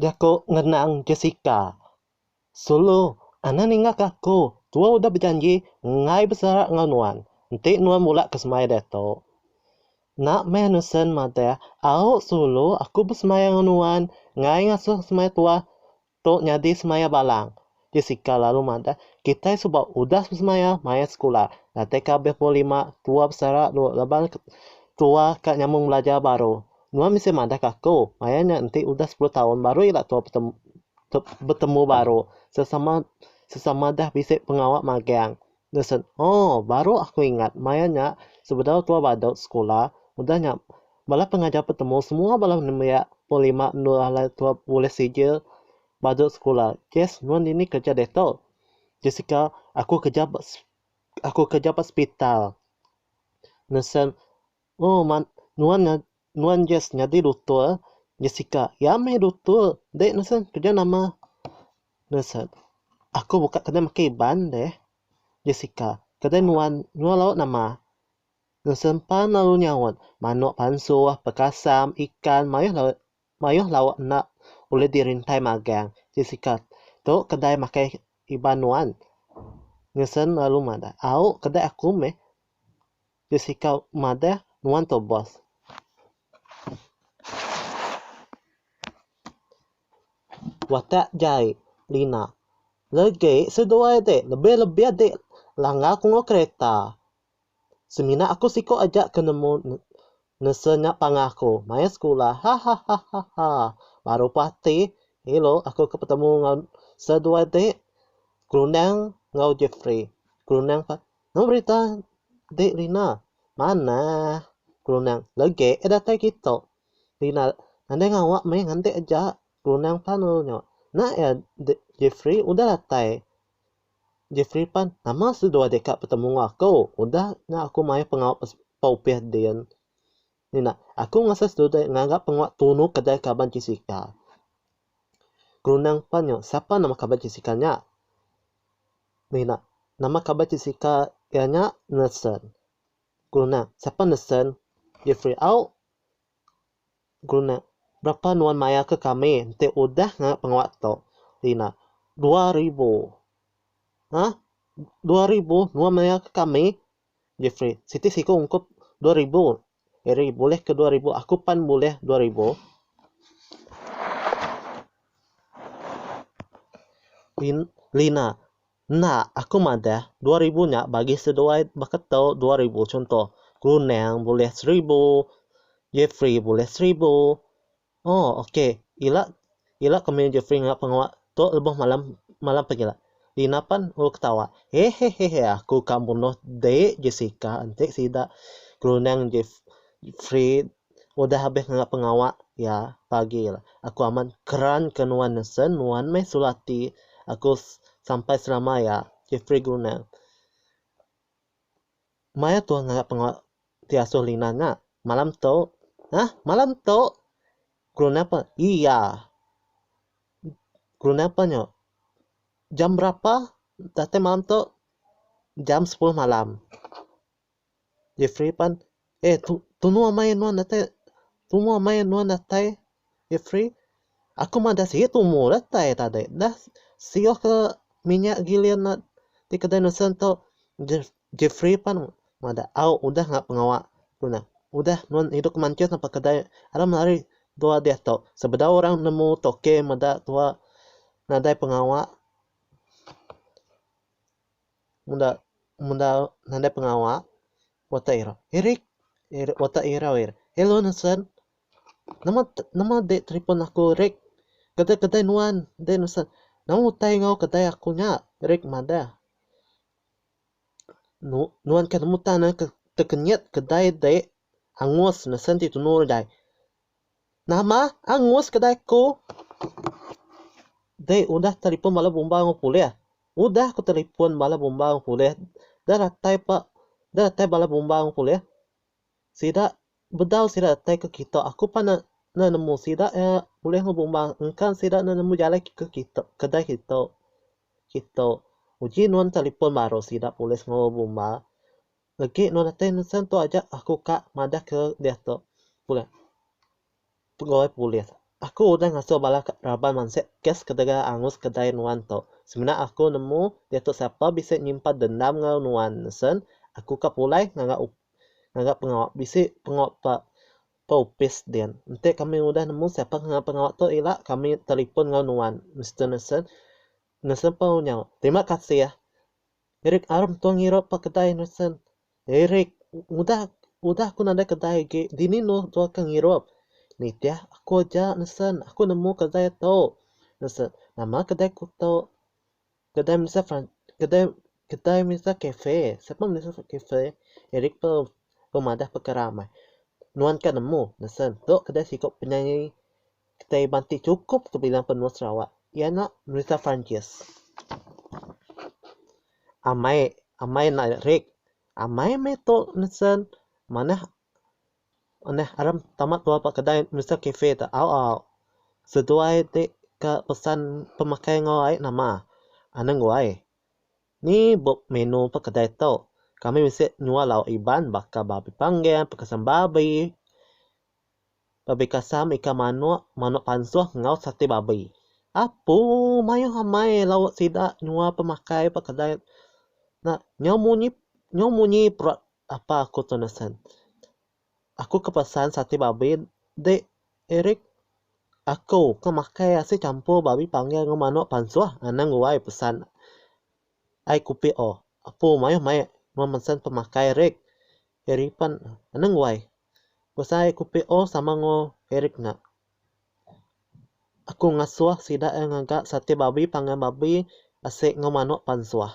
Dia ko ngenang Jessica. Sulu, ana ningak aku. Tua udah berjanji ngai besar nganuan. Nanti nuan mula ke semaya deto. Nak menusen mata, au sulu aku bersemaya nganuan. Ngai ngasuh semaya tua. Tok nyadi semaya balang. Jessica lalu mata, kita sebab udah semaya maya sekolah. Nanti kabeh 5 tua besar lebar tua kak nyambung belajar baru. Nuan mesti mata aku. Maya nanti udah 10 tahun baru ilah tua bertemu baru. Sesama dah bisik pengawal magang. Lesen, oh baru aku ingat. Mayanya sebenarnya tua badut sekolah. Udahnya bala pengajar bertemu semua bala menemui 5 nula tua boleh sijil badut sekolah. Yes, nuan ini kerja deto. Jessica, aku kerja hospital. Lesen, oh nuan Jess nyadi doktor. Jessica, ya me doktor. Dek lesen kerja nama. Lesen, aku buka kedai makan Iban deh. Jessica, kedai nuan laut nama. Sempan lalu nyawat, manuk pansuh, pekasam, ikan, mayuh laut nak boleh dirintai magang. Jessica, tu kedai makan Iban nuan. Ngesen lalu mada, au kedai aku meh. Jessica mada nuan tu bos. Watak jai, Lina. Lagi sedua dek, lebih dek. Langgar aku ngau kereta. Semina aku siko ajak ke nemu nesenya pangaku. Maya sekolah. Ha. Baru pati. Hello, aku ketemu ngau sedua dek. Kerunang ngau Jeffrey. Kerunang pak. Ngau berita dek Lina. Mana? Kerunang. Lagi datai kita. Lina. Nanti ngawak meh nanti ajak. Kerunang panunya. Nah ya Jeffrey udah datai. Jeffrey pan, nama sedua dekat bertemu aku. Udah nak aku main pengawal paupiah dia. Ni nak, aku ngasa sedua nganggap pengawal tunu kedai kaban Jessica. Kerunang panyo, siapa nama kaban Jessica nya? Ni nak, nama kaban Jessica ianya Nelson. Kerunang, siapa Nelson? Jeffrey, au. Kerunang, berapa nuan maya ke kami? Nanti udah nganggap pengawal tu. Lina, 2,000. Hah? 2,000 nuan maya ke kami? Jeffrey, Siti Siko ungkup 2,000. Eri, boleh ke 2,000? Aku pan boleh 2,000. Lina, nah aku madah 2,000 nya bagi sedua bakatau 2,000 contoh. Kerunang boleh 1,000. Jeffrey boleh 1,000. Oh, okey. Ila kami Jeffrey ngak pengawak tu lebih malam pergi lah. Lina pan ketawa. Hehehe, aku kamu noh dek Jessica antek sida kerunang Jeffrey udah habis ngak pengawak ya pagi lah. Aku aman keran ke nuan nesen nuan meh sulati. Aku sampai selama ya Jeffrey kerunang. Maya tu ngak pengawak tiasuh Lina ngak malam tu. Hah? Malam tu? Kerunang apa? Iya. Kerunang apa nyo? Jam berapa? Tadi malam tu jam 10 malam. Jeffrey pan, tunu main nuan datai. Jeffrey, aku mah dah sih tumu datai tadi. Dah sioh ke minyak gilian nak di kedai nesen tu. Jeffrey pan mada, udah ngak pengawak. Udah nuan hidup kemancet sampai kedai. Ada melari dua dia tu. Sebenarnya orang nemu toke mada tua nadai pengawak. Munda nandai pengawak wata ira Erik wata ira wir hello nasan nama dek telefon aku Rick kedai nuan dek nasan nama utai ngau kedai aku nya Rick mada nuan kan mutana kekenyat kedai dek angus nasan ti tunur dai nama angus kedai ku dek udah telefon malah bomba ngau pulih. Udah aku telefon bala bumbang pulih. Dah ratai pak. Dah ratai bala bumbang pulih. Sida bedau sida ratai ke kita. Aku pa na nemu sida boleh ngebumbang. Engkan sida na nemu jalan ke kita. Kedai kita. Uji nuan telefon baru sida polis ngebumbang. Lagi nuan ratai nusan tu aja aku kak madah ke dia tu. Pulih. Pegawai polis. Aku udah ngasuh bala raban manset kes kedega angus kedai nuan to. Sebenarnya aku nemu dia tu siapa bisa nyimpan dendam ngau nuan nesen. Aku kapulai ngagak pengawak bisi pengawak pa upis dian. Nanti kami udah nemu siapa pengawak tu ilak kami telefon ngau nuan Mr. Nesen. Nesen pa nyau. Terima kasih ya. Erik aram tuang ngiro pa kedai nesen. Erik udah aku nanda kedai ge dini no tuang kang ngiro. Nih dia aku aja nesen aku nemu kedai tu nesen nama kedai ku tu kedai misal cafe siapa misal cafe Erik pemadah pekeramai nuan kan nemu nesen tu kedai sikop penyanyi kedai banti cukup tu bilang penulis Sarawak ya nak misal Francis amai nak Erik amai me tu nesen mana aneh aram tamat tua pak kedai misal cafe tak au sesuai ke pesan pemakai ngawai nama anang ngawai ni buat menu pa kedai tu kami mesti nyua lau Iban bakar babi panggang pekasam babi kasam ikan manuk pansuh ngau sate babi apu mayu hamai lau sida nyua pemakai pa kedai nak nyomunyi perut apa aku tu nesen aku kepesan sate babi dek Erik aku kemakai asyik campur babi panggang dengan manuk pansuh anang guai pesan ai kupi apa mai memesan pemakai Erik Eripan anang guai pesan ai kupi sama ngo Erik nak aku ngasuh sida ngagak sate babi panggang babi asyik ngo manuk pansuh